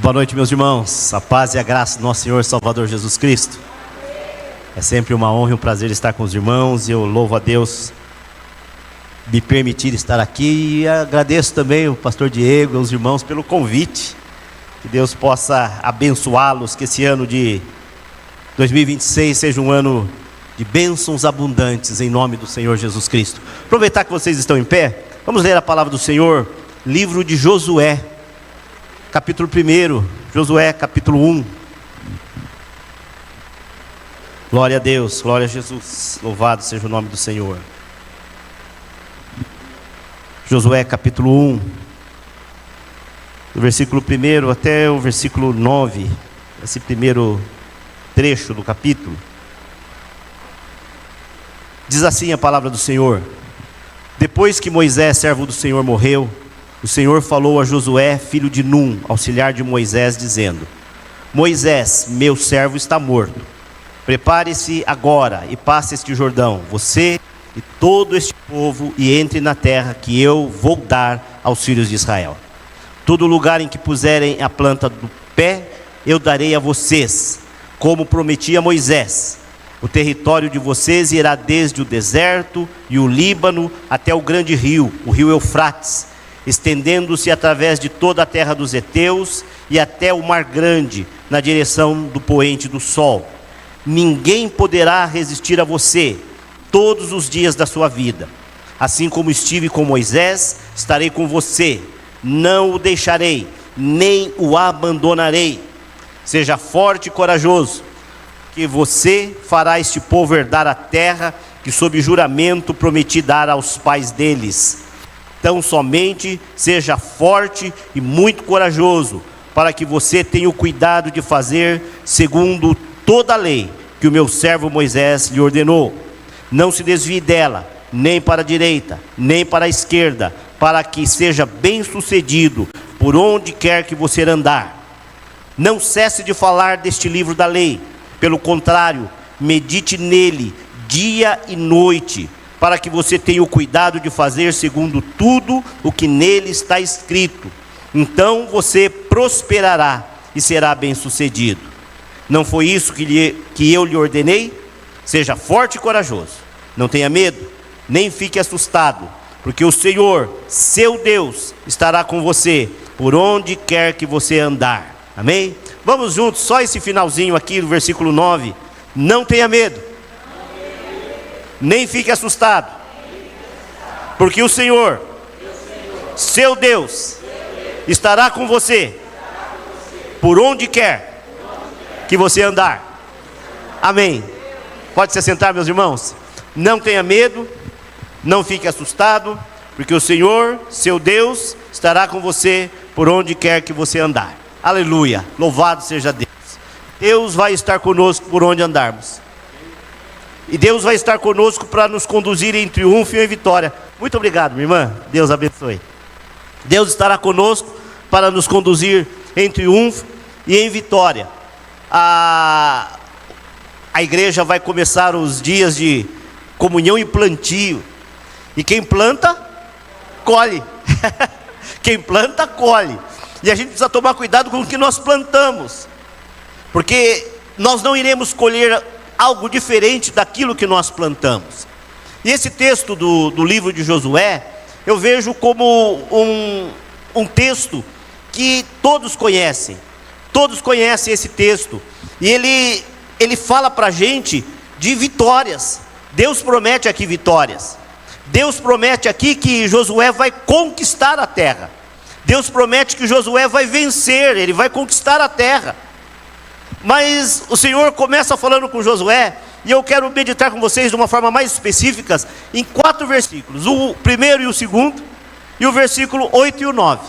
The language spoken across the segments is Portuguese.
Boa noite, meus irmãos. A paz e a graça do nosso Senhor Salvador Jesus Cristo. É sempre uma honra e um prazer estar com os irmãos. Eu louvo a Deus me permitir estar aqui e agradeço também o pastor Diego e os irmãos pelo convite. Que Deus possa abençoá-los, que esse ano de 2026 seja um ano de bênçãos abundantes em nome do Senhor Jesus Cristo. Aproveitar que vocês estão em pé, vamos ler a palavra do Senhor, livro de Josué, capítulo 1, Josué capítulo 1. Glória a Deus, glória a Jesus, louvado seja o nome do Senhor. Josué capítulo 1, do versículo 1 até o versículo 9, esse primeiro trecho do capítulo. Diz assim a palavra do Senhor: Depois que Moisés, servo do Senhor, morreu, o Senhor falou a Josué, filho de Num, auxiliar de Moisés, dizendo: Moisés, meu servo, está morto. Prepare-se agora e passe este Jordão, você e todo este povo, e entre na terra que eu vou dar aos filhos de Israel. Todo lugar em que puserem a planta do pé, eu darei a vocês, como prometi a Moisés. O território de vocês irá desde o deserto e o Líbano até o grande rio, o rio Eufrates, estendendo-se através de toda a terra dos heteus e até o mar grande, na direção do poente do sol. Ninguém poderá resistir a você todos os dias da sua vida. Assim como estive com Moisés, estarei com você. Não o deixarei, nem o abandonarei. Seja forte e corajoso, que você fará este povo herdar a terra que sob juramento prometi dar aos pais deles. Então somente seja forte e muito corajoso, para que você tenha o cuidado de fazer segundo toda a lei que o meu servo Moisés lhe ordenou. Não se desvie dela, nem para a direita, nem para a esquerda, para que seja bem sucedido por onde quer que você andar. Não cesse de falar deste livro da lei, pelo contrário, medite nele dia e noite, para que você tenha o cuidado de fazer segundo tudo o que nele está escrito. Então você prosperará e será bem-sucedido. Não foi isso que eu lhe ordenei? Seja forte e corajoso. Não tenha medo, nem fique assustado, porque o Senhor, seu Deus, estará com você por onde quer que você andar. Amém? Vamos juntos, só esse finalzinho aqui do versículo 9. Não tenha medo, nem fique assustado, porque o Senhor, seu Deus, estará com você por onde quer que você andar. Amém. Pode se sentar, meus irmãos. Não tenha medo, não fique assustado, porque o Senhor, seu Deus, estará com você por onde quer que você andar. Aleluia, louvado seja Deus. Deus vai estar conosco por onde andarmos. E Deus vai estar conosco para nos conduzir em triunfo e em vitória. Muito obrigado, minha irmã. Deus abençoe. Deus estará conosco para nos conduzir em triunfo e em vitória. A igreja vai começar os dias de comunhão e plantio. E quem planta, colhe. Quem planta, colhe. E a gente precisa tomar cuidado com o que nós plantamos, porque nós não iremos colher algo diferente daquilo que nós plantamos. E esse texto do livro de Josué, eu vejo como um texto que todos conhecem esse texto, e ele fala para a gente de vitórias. Deus promete aqui vitórias. Deus promete aqui que Josué vai conquistar a terra. Deus promete que Josué vai vencer, ele vai conquistar a terra. Mas o Senhor começa falando com Josué, e eu quero meditar com vocês de uma forma mais específica, em 4 versículos, o primeiro e o segundo, e o versículo 8 e o 9.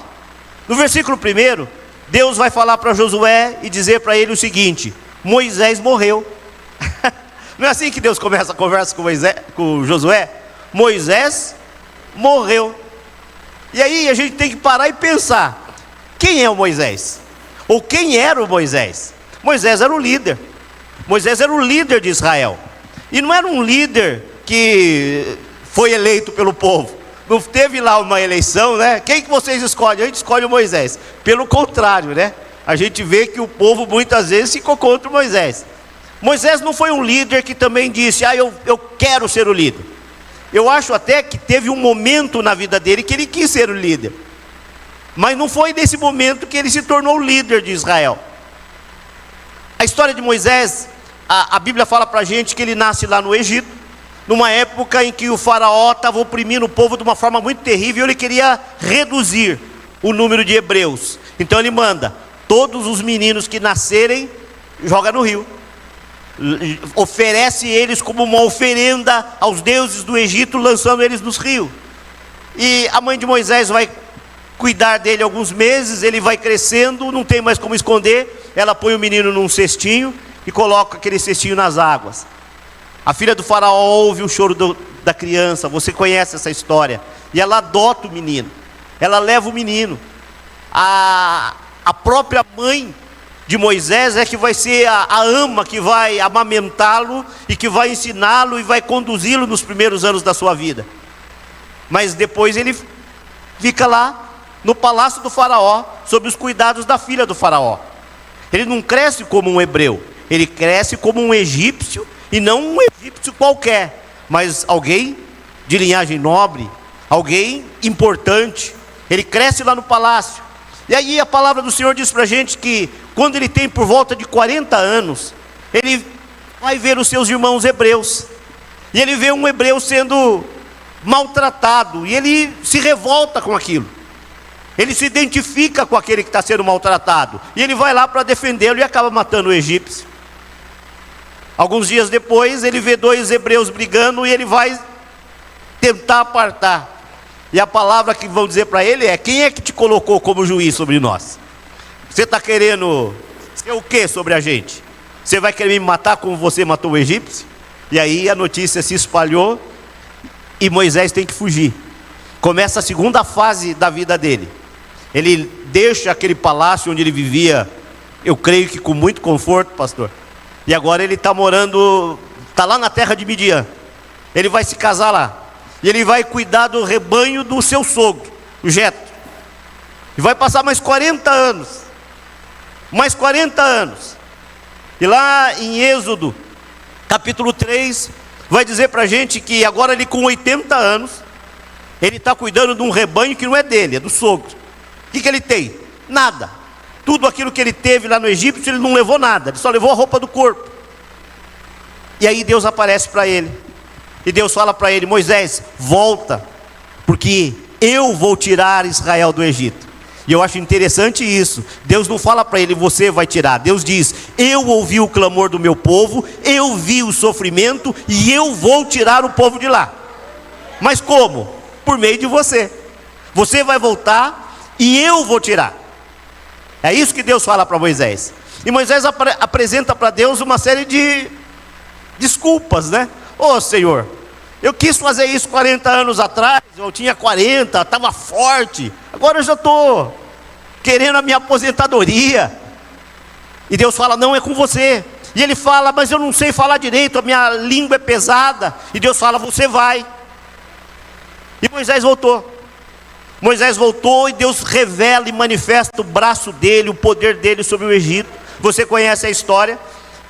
No versículo 1, Deus vai falar para Josué e dizer para ele o seguinte: Moisés morreu. Não é assim que Deus começa a conversa com Josué? Moisés morreu. E aí a gente tem que parar e pensar: quem é o Moisés? Ou quem era o Moisés? Moisés era o líder. Moisés era o líder de Israel. E não era um líder que foi eleito pelo povo. Não teve lá uma eleição, né? Quem que vocês escolhem? A gente escolhe o Moisés. Pelo contrário, né? A gente vê que o povo muitas vezes ficou contra o Moisés. Moisés não foi um líder que também disse, eu quero ser o líder. Eu acho até que teve um momento na vida dele que ele quis ser o líder. Mas não foi nesse momento que ele se tornou o líder de Israel. A história de Moisés, a Bíblia fala para a gente que ele nasce lá no Egito, numa época em que o faraó estava oprimindo o povo de uma forma muito terrível, ele queria reduzir o número de hebreus. Então ele manda, todos os meninos que nascerem, joga no rio. Oferece eles como uma oferenda aos deuses do Egito, lançando eles nos rios. E a mãe de Moisés vai cuidar dele alguns meses, ele vai crescendo, não tem mais como esconder, ela põe o menino num cestinho e coloca aquele cestinho nas águas. A filha do faraó ouve o choro da criança, você conhece essa história, e ela adota o menino, ela leva o menino. A própria mãe de Moisés é que vai ser a ama que vai amamentá-lo e que vai ensiná-lo e vai conduzi-lo nos primeiros anos da sua vida. Mas depois ele fica lá no palácio do faraó, sob os cuidados da filha do faraó. Ele não cresce como um hebreu, ele cresce como um egípcio, e não um egípcio qualquer, mas alguém de linhagem nobre, alguém importante. Ele cresce lá no palácio. E aí a palavra do Senhor diz para a gente que quando ele tem por volta de 40 anos, ele vai ver os seus irmãos hebreus, e ele vê um hebreu sendo maltratado, e ele se revolta com aquilo. Ele se identifica com aquele que está sendo maltratado, e ele vai lá para defendê-lo e acaba matando o egípcio. Alguns dias depois, ele vê dois hebreus brigando e ele vai tentar apartar. E a palavra que vão dizer para ele é: quem é que te colocou como juiz sobre nós? Você está querendo ser o que sobre a gente? Você vai querer me matar como você matou o egípcio? E aí a notícia se espalhou e Moisés tem que fugir. Começa a segunda fase da vida dele. Ele deixa aquele palácio onde ele vivia, eu creio que com muito conforto, pastor. E agora ele está morando, está lá na terra de Midian. Ele vai se casar lá. E ele vai cuidar do rebanho do seu sogro, o Jetro. E vai passar mais 40 anos. Mais 40 anos. E lá em Êxodo, capítulo 3, vai dizer para a gente que agora ele com 80 anos, ele está cuidando de um rebanho que não é dele, é do sogro. O que ele tem? Nada. Tudo aquilo que ele teve lá no Egito, ele não levou nada, ele só levou a roupa do corpo. E aí Deus aparece para ele. E Deus fala para ele: Moisés, volta, porque eu vou tirar Israel do Egito. E eu acho interessante isso. Deus não fala para ele: você vai tirar. Deus diz: eu ouvi o clamor do meu povo, eu vi o sofrimento, e eu vou tirar o povo de lá. Mas como? Por meio de você. Você vai voltar e eu vou tirar. É isso que Deus fala para Moisés. E Moisés apresenta para Deus uma série de desculpas, né? Ô Senhor, eu quis fazer isso 40 anos atrás, eu tinha 40, estava forte, agora eu já estou querendo a minha aposentadoria. E Deus fala: não, é com você. E ele fala: mas eu não sei falar direito, a minha língua é pesada. E Deus fala: você vai. E Moisés voltou. Moisés voltou e Deus revela e manifesta o braço dele, o poder dele sobre o Egito. Você conhece a história.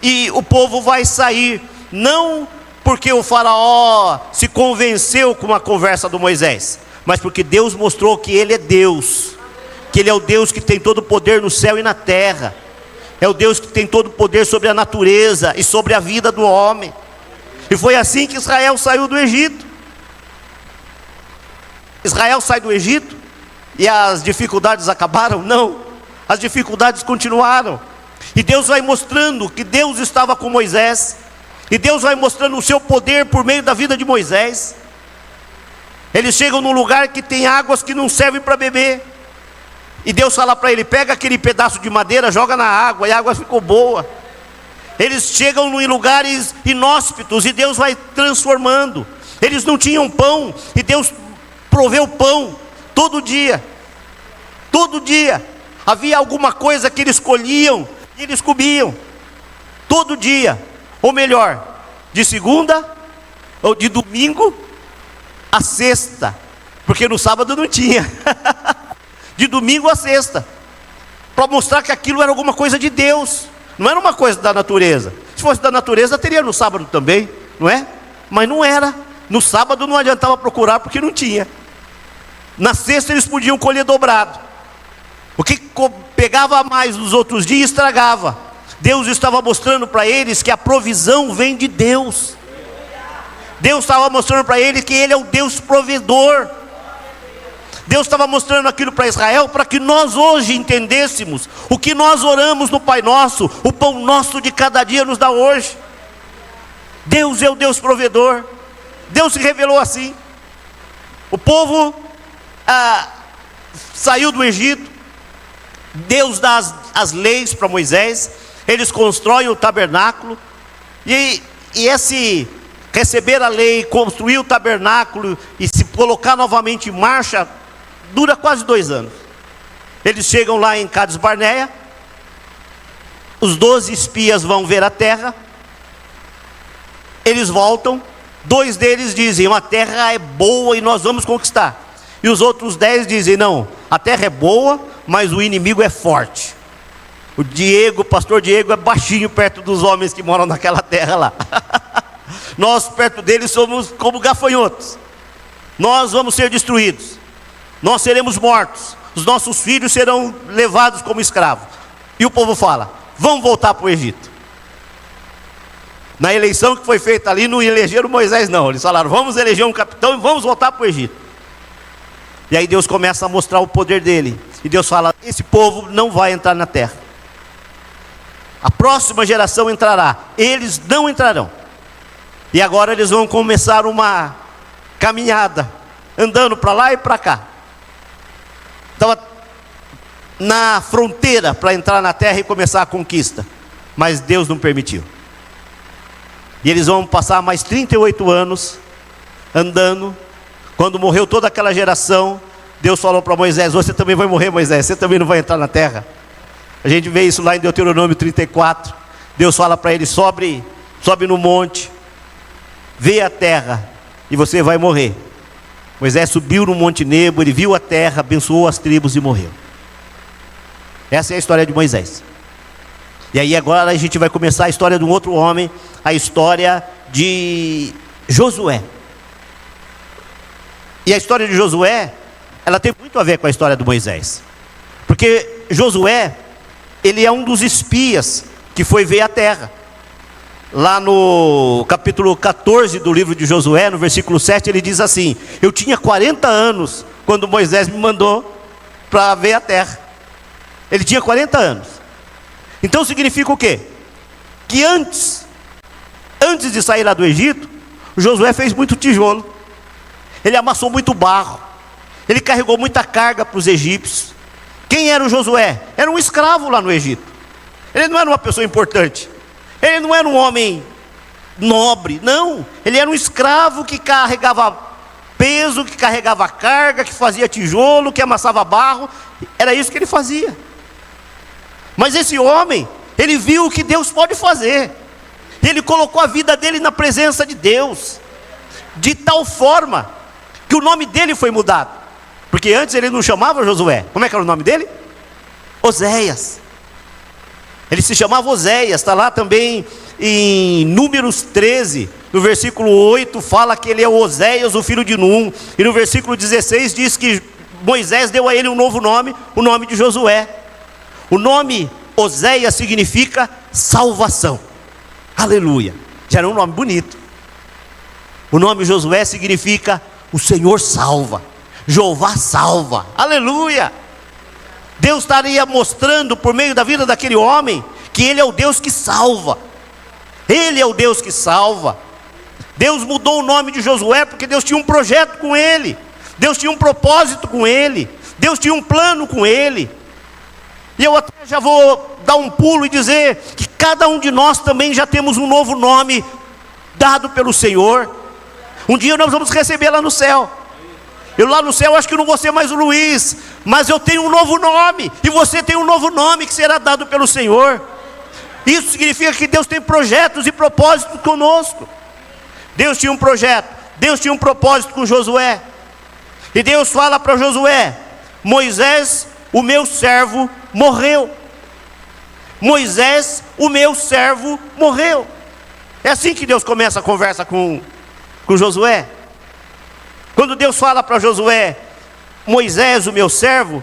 E o povo vai sair, não porque o faraó se convenceu com a conversa do Moisés, mas porque Deus mostrou que ele é Deus, que ele é o Deus que tem todo o poder no céu e na terra, é o Deus que tem todo o poder sobre a natureza e sobre a vida do homem. E foi assim que Israel saiu do Egito. Israel sai do Egito e as dificuldades acabaram? Não, as dificuldades continuaram. E Deus vai mostrando que Deus estava com Moisés, e Deus vai mostrando o seu poder por meio da vida de Moisés. Eles chegam num lugar que tem águas que não servem para beber, e Deus fala para ele: pega aquele pedaço de madeira, joga na água, e a água ficou boa. Eles chegam em lugares inóspitos e Deus vai transformando. Eles não tinham pão e Deus proveu pão todo dia. Todo dia havia alguma coisa que eles colhiam e eles comiam. todo dia, ou melhor, de segunda ou de domingo a sexta, porque no sábado não tinha. De domingo a sexta, para mostrar que aquilo era alguma coisa de Deus, não era uma coisa da natureza. Se fosse da natureza, teria no sábado também, não é? Mas não era. No sábado não adiantava procurar, porque não tinha. Na sexta eles podiam colher dobrado. O que pegava mais nos outros dias estragava. Deus estava mostrando para eles que a provisão vem de Deus. Deus estava mostrando para eles que Ele é o Deus provedor. Deus estava mostrando aquilo para Israel, para que nós hoje entendêssemos o que nós oramos no Pai Nosso: o pão nosso de cada dia nos dá hoje. Deus é o Deus provedor. Deus se revelou assim. O povo saiu do Egito. Deus dá as leis para Moisés. Eles constroem o tabernáculo. E esse receber a lei, construir o tabernáculo e se colocar novamente em marcha, dura quase 2 anos. Eles chegam lá em Cades Barneia. Os 12 espias vão ver a terra. Eles voltam. 2 deles dizem: a terra é boa e nós vamos conquistar. E os outros 10 dizem: não, a terra é boa, mas o inimigo é forte. O pastor Diego, é baixinho perto dos homens que moram naquela terra lá. Nós perto deles somos como gafanhotos. Nós vamos ser destruídos. Nós seremos mortos. Os nossos filhos serão levados como escravos. E o povo fala: vamos voltar para o Egito. Na eleição que foi feita ali, não elegeram Moisés não. Eles falaram: vamos eleger um capitão e vamos voltar para o Egito. E aí Deus começa a mostrar o poder dele. E Deus fala: esse povo não vai entrar na terra. A próxima geração entrará. Eles não entrarão. E agora eles vão começar uma caminhada, andando para lá e para cá. Estava na fronteira para entrar na terra e começar a conquista. Mas Deus não permitiu. E eles vão passar mais 38 anos andando. Quando morreu toda aquela geração, Deus falou para Moisés: você também vai morrer, Moisés, você também não vai entrar na terra. A gente vê isso lá em Deuteronômio 34. Deus fala para ele: sobe no monte, vê a terra e você vai morrer. Moisés subiu no Monte Nebo, ele viu a terra, abençoou as tribos e morreu. Essa é a história de Moisés. E aí agora a gente vai começar a história de um outro homem, a história de Josué. E a história de Josué, ela tem muito a ver com a história de Moisés. Porque Josué, ele é um dos espias que foi ver a terra. Lá no capítulo 14 do livro de Josué, no versículo 7, ele diz assim: eu tinha 40 anos quando Moisés me mandou para ver a terra. Ele tinha 40 anos. Então significa o quê? Que antes de sair lá do Egito, Josué fez muito tijolo. Ele amassou muito barro. Ele carregou muita carga para os egípcios. Quem era o Josué? Era um escravo lá no Egito. Ele não era uma pessoa importante. Ele não era um homem nobre, não. Ele era um escravo que carregava peso, que carregava carga, que fazia tijolo, que amassava barro. Era isso que ele fazia. Mas esse homem, ele viu o que Deus pode fazer. Ele colocou a vida dele na presença de Deus, de tal forma que o nome dele foi mudado. Porque antes ele não chamava Josué. Como é que era o nome dele? Oséias. Ele se chamava Oséias. Está lá também em Números 13, no versículo 8, fala que ele é Oséias, o filho de Num. E no versículo 16 diz que Moisés deu a ele um novo nome, o nome de Josué. O nome Oséias significa salvação. Aleluia. Já era um nome bonito. O nome Josué significa o Senhor salva. Jeová salva. Aleluia. Deus estaria mostrando por meio da vida daquele homem que Ele é o Deus que salva. Ele é o Deus que salva. Deus mudou o nome de Josué porque Deus tinha um projeto com ele. Deus tinha um propósito com ele. Deus tinha um plano com ele. E eu até já vou dar um pulo e dizer que cada um de nós também já temos um novo nome dado pelo Senhor. Um dia nós vamos receber lá no céu. Eu lá no céu acho que não vou ser mais o Luiz, mas eu tenho um novo nome. E você tem um novo nome que será dado pelo Senhor. Isso significa que Deus tem projetos e propósitos conosco. Deus tinha um projeto, Deus tinha um propósito com Josué. E Deus fala para Josué: Moisés, o meu servo, morreu. Moisés, o meu servo, morreu. É assim que Deus começa a conversa com Josué. Quando Deus fala para Josué: Moisés, o meu servo,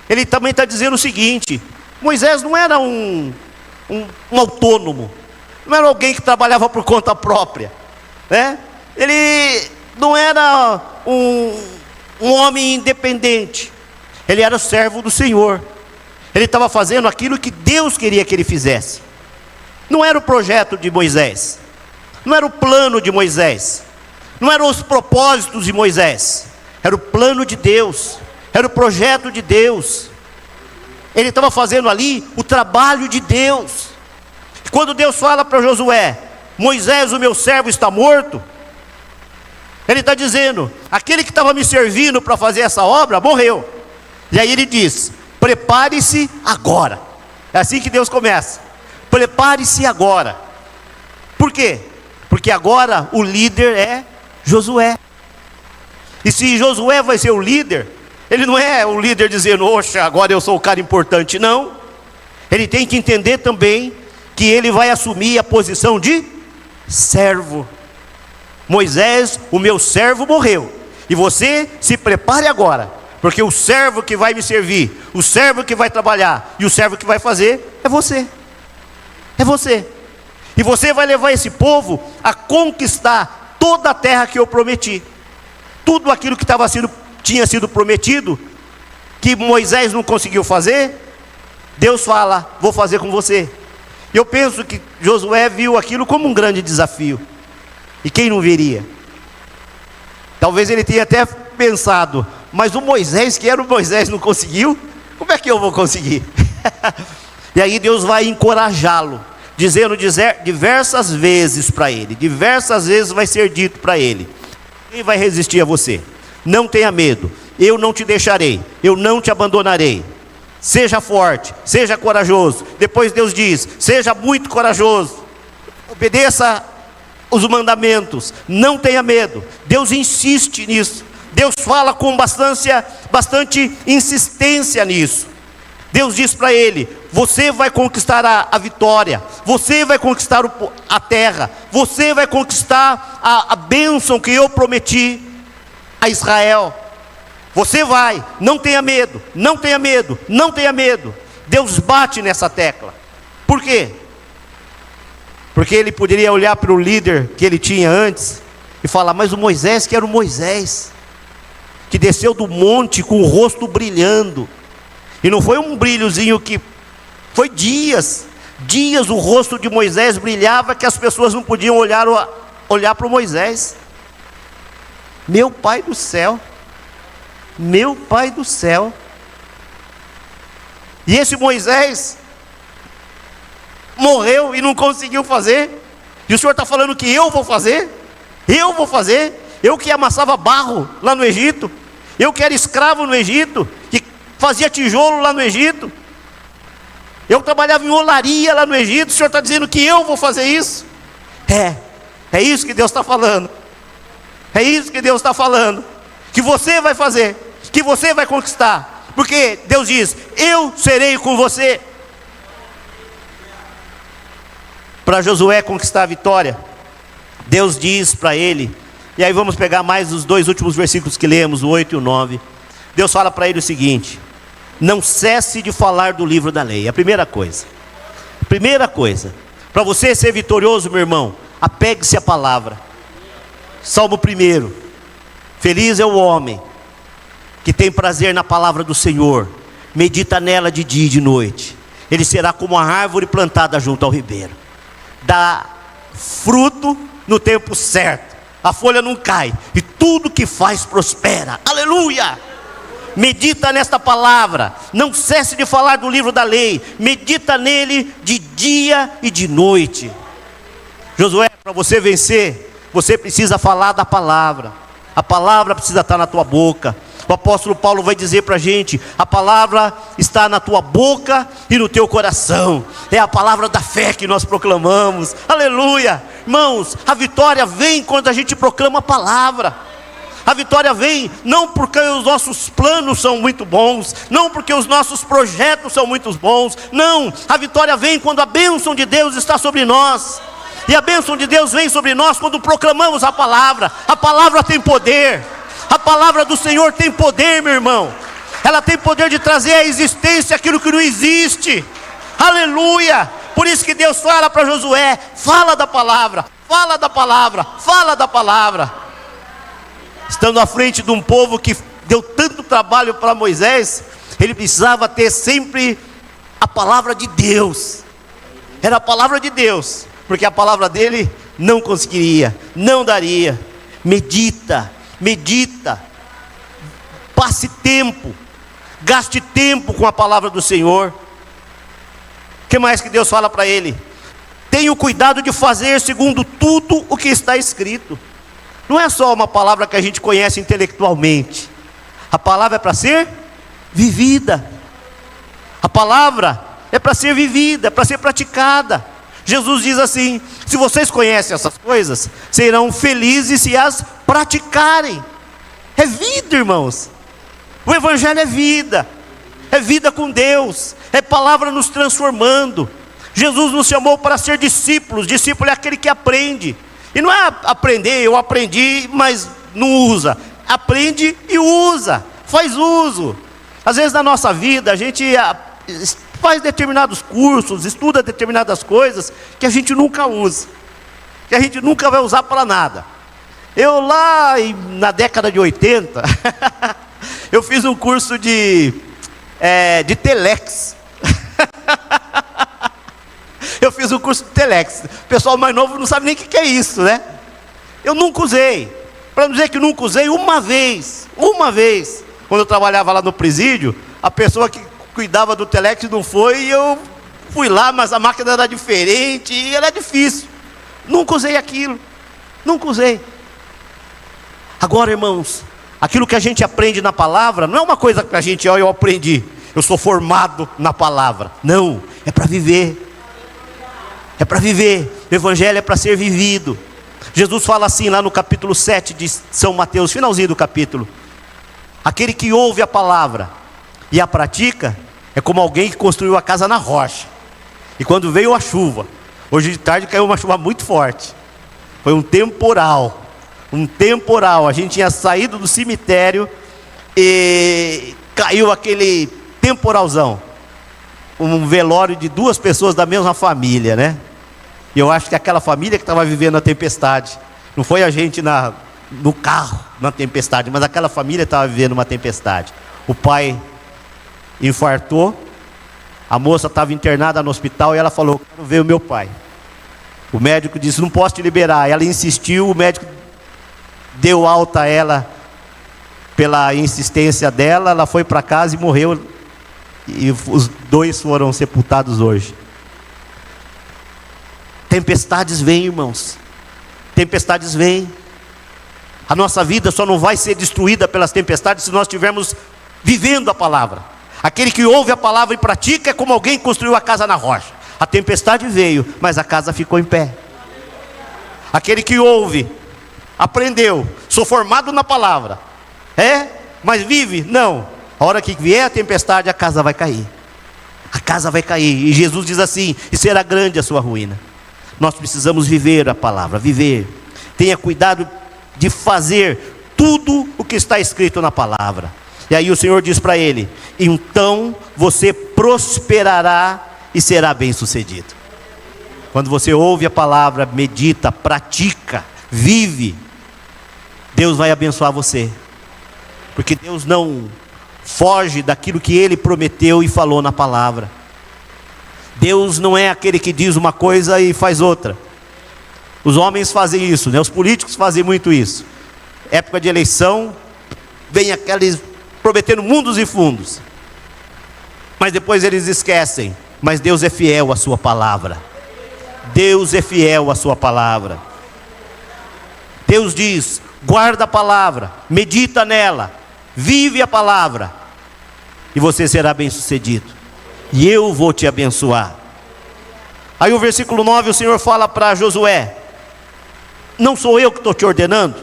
Ele também está dizendo o seguinte: Moisés não era um autônomo, não era alguém que trabalhava por conta própria, né? Ele não era um homem independente. Ele era o servo do Senhor. Ele estava fazendo aquilo que Deus queria que ele fizesse. Não era o projeto de Moisés, não era o plano de Moisés, não eram os propósitos de Moisés, era o plano de Deus, era o projeto de Deus. Ele estava fazendo ali o trabalho de Deus. Quando Deus fala para Josué: Moisés, o meu servo, está morto, Ele está dizendo: aquele que estava me servindo para fazer essa obra morreu. E aí Ele diz: prepare-se agora. É assim que Deus começa: prepare-se agora. Por quê? Porque agora o líder é Josué. E se Josué vai ser o líder, ele não é o líder dizendo: oxa, agora eu sou o cara importante. Não. Ele tem que entender também que ele vai assumir a posição de servo. Moisés, o meu servo, morreu. E você se prepare agora, porque o servo que vai me servir, o servo que vai trabalhar e o servo que vai fazer é você. É você. E você vai levar esse povo a conquistar toda a terra que eu prometi. Tudo aquilo que tinha sido prometido, que Moisés não conseguiu fazer, Deus fala: vou fazer com você. Eu penso que Josué viu aquilo como um grande desafio. E quem não veria? Talvez ele tenha até pensado: mas o Moisés, que era o Moisés, não conseguiu, como é que eu vou conseguir? E aí Deus vai encorajá-lo, dizendo diversas vezes para ele, diversas vezes vai ser dito para ele: quem vai resistir a você? Não tenha medo, eu não te deixarei, eu não te abandonarei. Seja forte, seja corajoso. Depois Deus diz: seja muito corajoso, obedeça os mandamentos, não tenha medo. Deus insiste nisso, Deus fala com bastante insistência nisso. Deus diz para ele: você vai conquistar a vitória, você vai conquistar a terra, você vai conquistar a bênção que eu prometi a Israel. Você vai, não tenha medo, não tenha medo, não tenha medo. Deus bate nessa tecla. Por quê? Porque ele poderia olhar para o líder que ele tinha antes e falar: mas o Moisés, que era o Moisés, que desceu do monte com o rosto brilhando, e não foi um brilhozinho que foi dias o rosto de Moisés brilhava, que as pessoas não podiam olhar para o Moisés. Meu Pai do céu, meu Pai do céu. E esse Moisés morreu e não conseguiu fazer, e o Senhor está falando que eu vou fazer, eu que amassava barro lá no Egito, eu que era escravo no Egito, que fazia tijolo lá no Egito, eu trabalhava em olaria lá no Egito, o Senhor está dizendo que eu vou fazer isso? É isso que Deus está falando, é isso que Deus está falando, que você vai fazer, que você vai conquistar, porque Deus diz: eu serei com você. Para Josué conquistar a vitória, Deus diz para ele, e aí vamos pegar mais os dois últimos versículos que lemos, o 8 e o 9. Deus fala para ele o seguinte: não cesse de falar do livro da lei. A primeira coisa, para você ser vitorioso, meu irmão, apegue-se à palavra. Salmo 1: feliz é o homem que tem prazer na palavra do Senhor, medita nela de dia e de noite. Ele será como a árvore plantada junto ao ribeiro, dá fruto no tempo certo, a folha não cai, e tudo que faz prospera. Aleluia! Medita nesta palavra, não cesse de falar do livro da lei, medita nele de dia e de noite. Josué, para você vencer, você precisa falar da palavra. A palavra precisa estar na tua boca, O apóstolo Paulo vai dizer para a gente: a palavra está na tua boca e no teu coração. É a palavra da fé que nós proclamamos. Aleluia! Irmãos, a vitória vem quando a gente proclama a palavra. A vitória vem não porque os nossos planos são muito bons, não porque os nossos projetos são muito bons. Não, a vitória vem quando a bênção de Deus está sobre nós. E a bênção de Deus vem sobre nós quando proclamamos a palavra. A palavra tem poder. A palavra do Senhor tem poder, meu irmão. Ela tem poder de trazer à existência aquilo que não existe. Aleluia! Por isso que Deus fala para Josué: fala da palavra, fala da palavra, fala da palavra. Estando à frente de um povo que deu tanto trabalho para Moisés, ele precisava ter sempre a palavra de Deus. Era a palavra de Deus, porque a palavra dele não conseguiria, não daria. Medita, medita, passe tempo, gaste tempo com a palavra do Senhor. O que mais que Deus fala para ele? Tenha o cuidado de fazer segundo tudo o que está escrito. Não é só uma palavra que a gente conhece intelectualmente. A palavra é para ser vivida. A palavra é para ser vivida, é para ser praticada. Jesus diz assim: se vocês conhecem essas coisas, serão felizes se as praticarem. É vida, irmãos. O Evangelho é vida com Deus, é palavra nos transformando. Jesus nos chamou para ser discípulos. Discípulo é aquele que aprende. E não é aprender, eu aprendi, mas não usa. Aprende e usa, faz uso. Às vezes na nossa vida a gente faz determinados cursos, estuda determinadas coisas que a gente nunca usa, que a gente nunca vai usar para nada. Eu lá na década de 80, eu fiz um curso de Telex. Eu fiz um curso de Telex. O pessoal mais novo não sabe nem o que é isso, né? Eu nunca usei. Para não dizer que nunca usei, uma vez, quando eu trabalhava lá no presídio, a pessoa que cuidava do Telex não foi, e eu fui lá, mas a máquina era diferente e era difícil. Nunca usei aquilo, nunca usei. Agora, irmãos, aquilo que a gente aprende na palavra não é uma coisa que a gente, eu aprendi, eu sou formado na palavra. Não, é para viver. É para viver. O Evangelho é para ser vivido. Jesus fala assim lá no capítulo 7 de São Mateus, finalzinho do capítulo: aquele que ouve a palavra e a pratica é como alguém que construiu a casa na rocha. E quando veio a chuva, hoje de tarde caiu uma chuva muito forte, foi um temporal. A gente tinha saído do cemitério e caiu aquele temporalzão. Um velório de 2 pessoas da mesma família, né? E eu acho que aquela família que estava vivendo a tempestade, não foi a gente no carro na tempestade, mas aquela família estava vivendo uma tempestade. O pai infartou, a moça estava internada no hospital e ela falou: quero ver o meu pai. O médico disse: não posso te liberar. Ela insistiu, o médico deu alta a ela pela insistência dela, ela foi para casa e morreu. E os 2 foram sepultados hoje. Tempestades vêm, irmãos. Tempestades vêm. A nossa vida só não vai ser destruída pelas tempestades se nós estivermos vivendo a palavra. Aquele que ouve a palavra e pratica é como alguém que construiu a casa na rocha. A tempestade veio, mas a casa ficou em pé. Aquele que ouve, aprendeu, sou formado na palavra. Mas vive? Não. A hora que vier a tempestade, a casa vai cair. A casa vai cair. E Jesus diz assim: e será grande a sua ruína. Nós precisamos viver a palavra, viver. Tenha cuidado de fazer tudo o que está escrito na palavra. E aí o Senhor diz para ele: então você prosperará e será bem sucedido. Quando você ouve a palavra, medita, pratica, vive, Deus vai abençoar você. Porque Deus não foge daquilo que Ele prometeu e falou na palavra. Deus não é aquele que diz uma coisa e faz outra. Os homens fazem isso, né? Os políticos fazem muito isso. Época de eleição, vem aqueles prometendo mundos e fundos, mas depois eles esquecem. Mas Deus é fiel à sua palavra. Deus é fiel à sua palavra. Deus diz: guarda a palavra, medita nela, vive a palavra, e você será bem-sucedido, e eu vou te abençoar. Aí o versículo 9, o Senhor fala para Josué: não sou eu que estou te ordenando?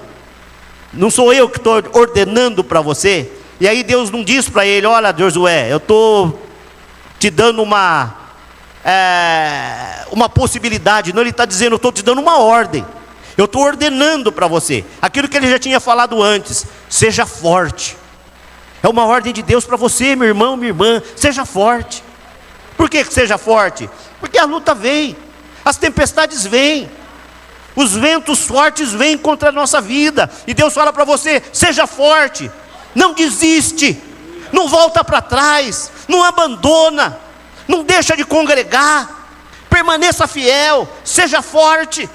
Não sou eu que estou ordenando para você? E aí Deus não diz para ele: olha Josué, eu estou te dando uma possibilidade. Não, ele está dizendo: eu estou te dando uma ordem. Eu estou ordenando para você aquilo que ele já tinha falado antes: seja forte. É uma ordem de Deus para você, meu irmão, minha irmã, seja forte. Por que seja forte? Porque a luta vem, as tempestades vêm, os ventos fortes vêm contra a nossa vida, e Deus fala para você: seja forte, não desiste, não volta para trás, não abandona, não deixa de congregar, permaneça fiel, seja forte.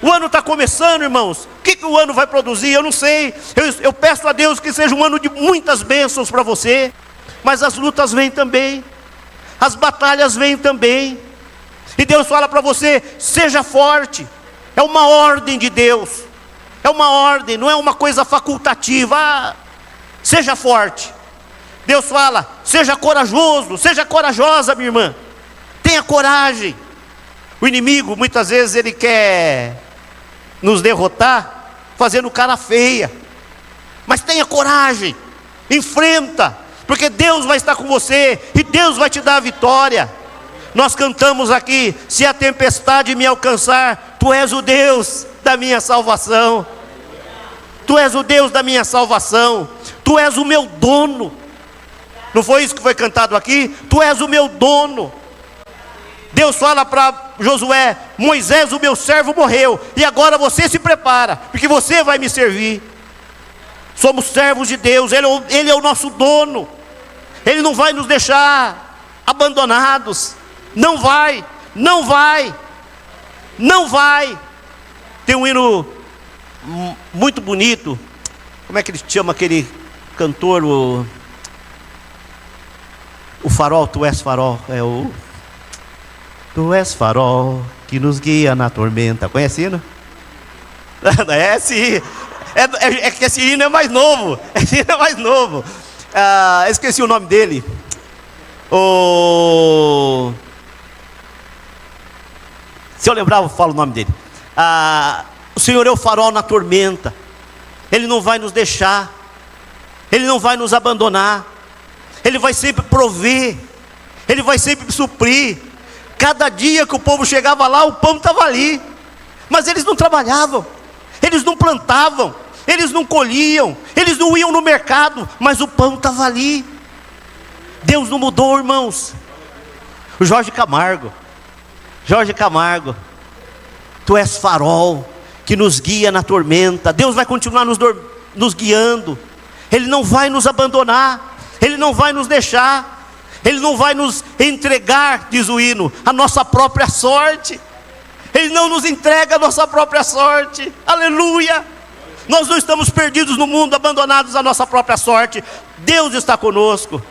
O ano está começando, irmãos. O que o ano vai produzir? Eu não sei. Eu peço a Deus que seja um ano de muitas bênçãos para você, mas as lutas vêm também, as batalhas vêm também, e Deus fala para você: seja forte. É uma ordem de Deus, é uma ordem, não é uma coisa facultativa. Seja forte. Deus fala: seja corajoso, seja corajosa, minha irmã, tenha coragem. O inimigo muitas vezes ele quer nos derrotar fazendo cara feia, mas tenha coragem, enfrenta, porque Deus vai estar com você, e Deus vai te dar a vitória. Nós cantamos aqui: se a tempestade me alcançar, Tu és o Deus da minha salvação. Tu és o Deus da minha salvação. Tu és o meu dono. Não foi isso que foi cantado aqui? Tu és o meu dono. Deus fala para Josué: Moisés, o meu servo, morreu, e agora você se prepara, porque você vai me servir. Somos servos de Deus, Ele é o nosso dono. Ele não vai nos deixar abandonados. Não vai, não vai, não vai. Tem um hino muito bonito. Como é que ele chama aquele cantor? O farol, tu és farol. Tu és farol que nos guia na tormenta. Conhece hino? É sim. É que esse hino é mais novo. Esse hino é mais novo. Esqueci o nome dele. Se eu lembrar, eu falo o nome dele. O Senhor é o farol na tormenta. Ele não vai nos deixar, Ele não vai nos abandonar, Ele vai sempre prover, Ele vai sempre suprir. Cada dia que o povo chegava lá, o pão estava ali, mas eles não trabalhavam, eles não plantavam, eles não colhiam, eles não iam no mercado, mas o pão estava ali. Deus não mudou, irmãos. O Jorge Camargo, tu és farol que nos guia na tormenta. Deus vai continuar nos guiando. Ele não vai nos abandonar, Ele não vai nos deixar, Ele não vai nos entregar, diz o hino, a nossa própria sorte. Ele não nos entrega a nossa própria sorte. Aleluia. Nós não estamos perdidos no mundo, abandonados à nossa própria sorte. Deus está conosco.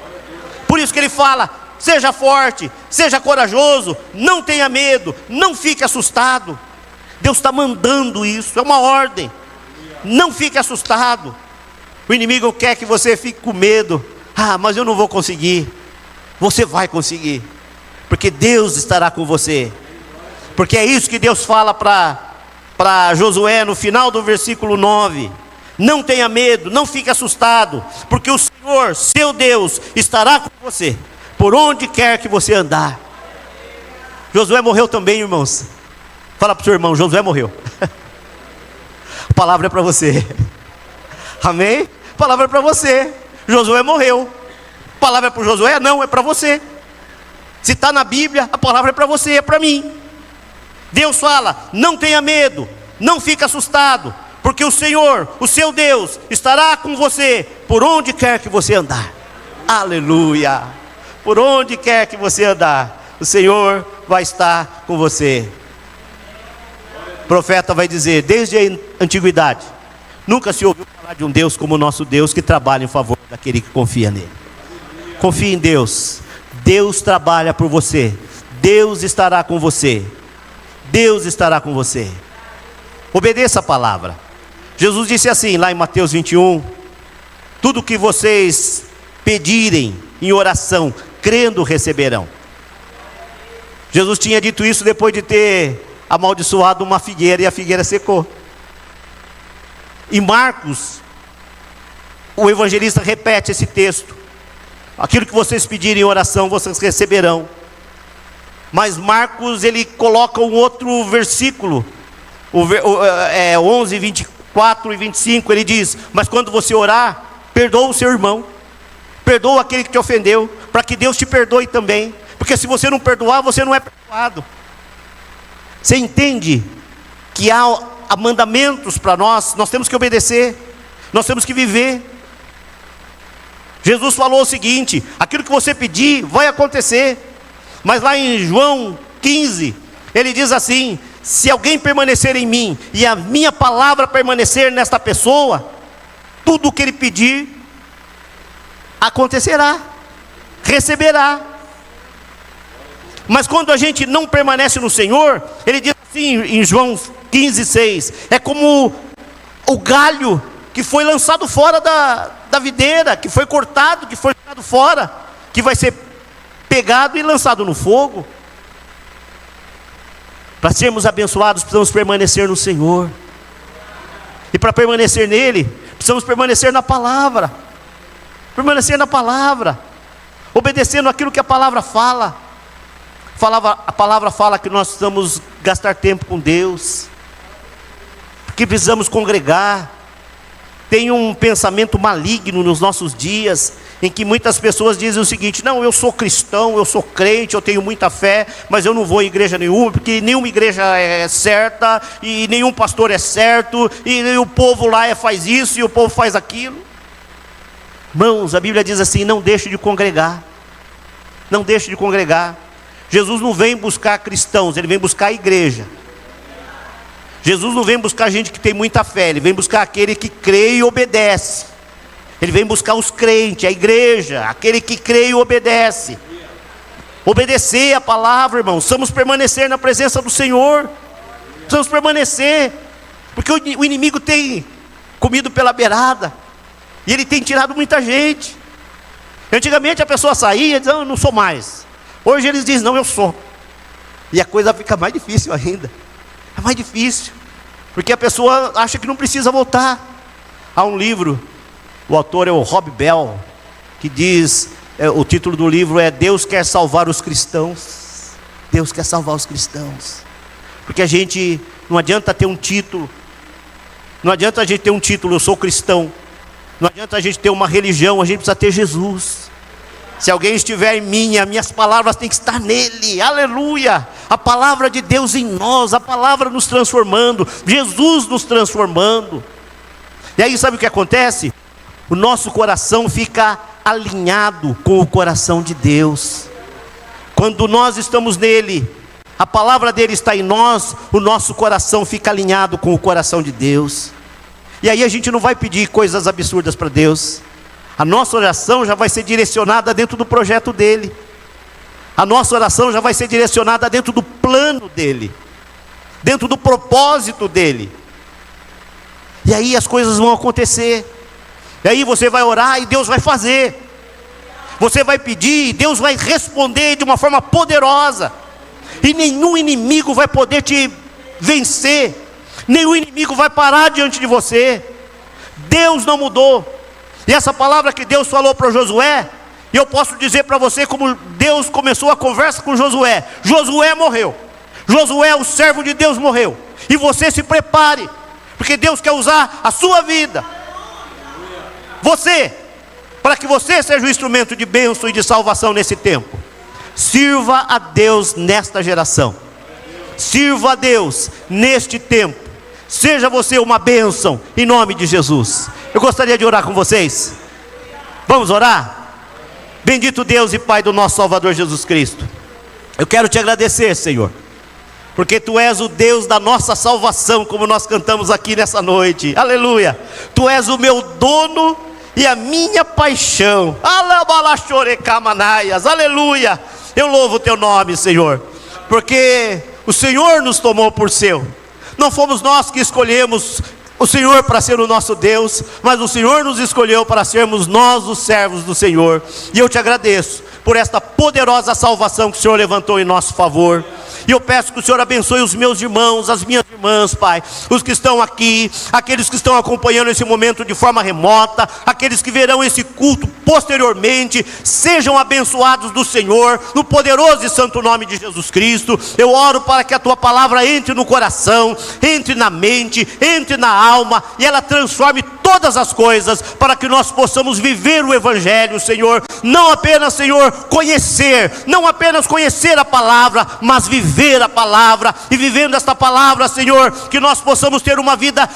Por isso que Ele fala: seja forte, seja corajoso, não tenha medo, não fique assustado. Deus está mandando isso, é uma ordem. Não fique assustado. O inimigo quer que você fique com medo. Mas eu não vou conseguir. Você vai conseguir, porque Deus estará com você. Porque é isso que Deus fala para Josué no final do versículo 9. Não tenha medo, não fique assustado, porque o Senhor, seu Deus, estará com você por onde quer que você andar. Josué morreu também, irmãos. Fala para o seu irmão: Josué morreu. A palavra é para você. Amém? A palavra é para você. Josué morreu. A palavra é para o Josué? Não, é para você. Se está na Bíblia, a palavra é para você, é para mim. Deus fala: não tenha medo, não fique assustado, porque o Senhor, o seu Deus, estará com você por onde quer que você andar. Aleluia. Por onde quer que você andar, o Senhor vai estar com você. O profeta vai dizer: desde a antiguidade, nunca se ouviu falar de um Deus como o nosso Deus, que trabalha em favor daquele que confia nele. Confie em Deus. Deus trabalha por você. Deus estará com você. Deus estará com você. Obedeça a palavra. Jesus disse assim, lá em Mateus 21, tudo que vocês pedirem em oração, crendo, receberão. Jesus tinha dito isso depois de ter amaldiçoado uma figueira e a figueira secou. Em Marcos, o evangelista repete esse texto: aquilo que vocês pedirem em oração, vocês receberão. Mas Marcos, ele coloca um outro versículo, 11, 24 e 25, ele diz: mas quando você orar, perdoa o seu irmão, perdoa aquele que te ofendeu, para que Deus te perdoe também, porque se você não perdoar, você não é perdoado. Você entende que há mandamentos para nós temos que obedecer, nós temos que viver. Jesus falou o seguinte: aquilo que você pedir vai acontecer. Mas lá em João 15, ele diz assim: se alguém permanecer em mim e a minha palavra permanecer nesta pessoa, tudo o que ele pedir acontecerá, receberá. Mas quando a gente não permanece no Senhor, ele diz assim em João 15, 6, é como o galho que foi lançado fora da videira, que foi cortado, que foi jogado fora, que vai ser pegado e lançado no fogo. Para sermos abençoados, precisamos permanecer no Senhor. E para permanecer nele, precisamos permanecer na palavra. Permanecer na palavra, obedecendo aquilo que a palavra fala. A palavra fala que nós precisamos gastar tempo com Deus, que precisamos congregar. Tem um pensamento maligno nos nossos dias, em que muitas pessoas dizem o seguinte: não, eu sou cristão, eu sou crente, eu tenho muita fé, mas eu não vou em igreja nenhuma, porque nenhuma igreja é certa, e nenhum pastor é certo, e o povo lá faz isso, e o povo faz aquilo. Irmãos, a Bíblia diz assim: não deixe de congregar, não deixe de congregar. Jesus não vem buscar cristãos, ele vem buscar a igreja. Jesus não vem buscar gente que tem muita fé, ele vem buscar aquele que crê e obedece. Ele vem buscar os crentes, a igreja, aquele que crê e obedece. Obedecer a palavra, irmãos. Precisamos permanecer na presença do Senhor. Precisamos permanecer, porque o inimigo tem comido pela beirada, e ele tem tirado muita gente. Antigamente a pessoa saía e dizia: eu não sou mais. Hoje eles dizem: não, eu sou. E a coisa fica mais difícil ainda. É mais difícil, porque a pessoa acha que não precisa voltar. Há um livro, o autor é o Rob Bell, que diz, o título do livro é Deus quer salvar os cristãos. Deus quer salvar os cristãos. Porque a gente, não adianta ter um título, não adianta a gente ter um título, eu sou cristão. Não adianta a gente ter uma religião, a gente precisa ter Jesus. Se alguém estiver em mim, as minhas palavras têm que estar nele, aleluia. A palavra de Deus em nós, a palavra nos transformando, Jesus nos transformando. E aí sabe o que acontece? O nosso coração fica alinhado com o coração de Deus. Quando nós estamos nele, a palavra dele está em nós, o nosso coração fica alinhado com o coração de Deus. E aí a gente não vai pedir coisas absurdas para Deus. A nossa oração já vai ser direcionada dentro do projeto dele. A nossa oração já vai ser direcionada dentro do plano dele, dentro do propósito dele. E aí as coisas vão acontecer. E aí você vai orar e Deus vai fazer. Você vai pedir e Deus vai responder de uma forma poderosa. E nenhum inimigo vai poder te vencer. Nenhum inimigo vai parar diante de você. Deus não mudou. E essa palavra que Deus falou para Josué, e eu posso dizer para você como Deus começou a conversa com Josué. Josué morreu. Josué, o servo de Deus, morreu. E você se prepare, porque Deus quer usar a sua vida, você, para que você seja um instrumento de bênção e de salvação nesse tempo. Sirva a Deus nesta geração. Sirva a Deus neste tempo. Seja você uma bênção, em nome de Jesus. Eu gostaria de orar com vocês. Vamos orar? Bendito Deus e Pai do nosso Salvador Jesus Cristo, eu quero te agradecer, Senhor, porque Tu és o Deus da nossa salvação, como nós cantamos aqui nessa noite, aleluia. Tu és o meu dono e a minha paixão, aleluia. Eu louvo o Teu nome, Senhor, porque o Senhor nos tomou por seu. Não fomos nós que escolhemos o Senhor para ser o nosso Deus, mas o Senhor nos escolheu para sermos nós os servos do Senhor. E eu te agradeço por esta poderosa salvação que o Senhor levantou em nosso favor. E eu peço que o Senhor abençoe os meus irmãos, as minhas irmãs, Pai, os que estão aqui, aqueles que estão acompanhando esse momento de forma remota, aqueles que verão esse culto posteriormente, sejam abençoados do Senhor, no poderoso e santo nome de Jesus Cristo. Eu oro para que a Tua palavra entre no coração, entre na mente, entre na alma, e ela transforme todas as coisas, para que nós possamos viver o Evangelho, Senhor, não apenas, Senhor, não apenas conhecer a palavra, mas viver a palavra, e vivendo esta palavra, Senhor, que nós possamos ter uma vida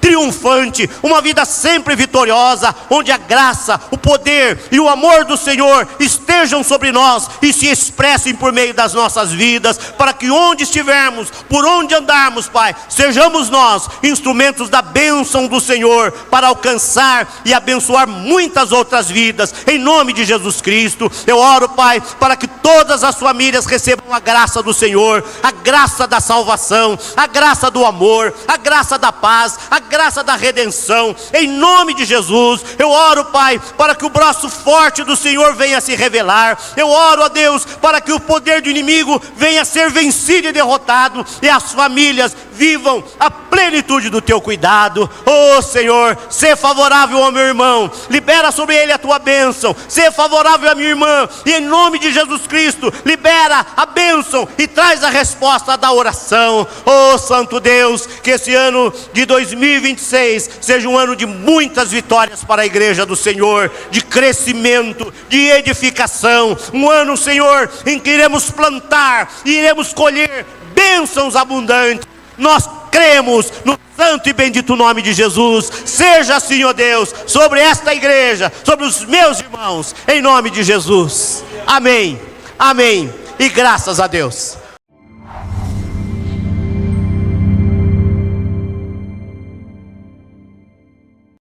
triunfante, uma vida sempre vitoriosa, onde a graça, o poder e o amor do Senhor estejam sobre nós e se expressem por meio das nossas vidas, para que onde estivermos, por onde andarmos, Pai, sejamos nós instrumentos da bênção do Senhor, para alcançar e abençoar muitas outras vidas, em nome de Jesus Cristo. Eu oro, Pai, para que todas as famílias recebam a graça do Senhor, a graça da salvação, a graça do amor, a graça da paz, a graça da redenção, em nome de Jesus. Eu oro, Pai, para que o braço forte do Senhor venha se revelar. Eu oro, ó Deus, para que o poder do inimigo venha ser vencido e derrotado, e as famílias vivam a plenitude do Teu cuidado. Oh Senhor, sê favorável ao meu irmão, libera sobre ele a Tua bênção, sê favorável à minha irmã, e em nome de Jesus Cristo, libera a bênção e traz a resposta da oração. Oh Santo Deus, que esse ano de 2026 seja um ano de muitas vitórias para a igreja do Senhor, de crescimento, de edificação, um ano, Senhor, em que iremos plantar e iremos colher bênçãos abundantes. Nós cremos no santo e bendito nome de Jesus. Seja assim, ó Deus, sobre esta igreja, sobre os meus irmãos, em nome de Jesus. Amém, amém, e graças a Deus.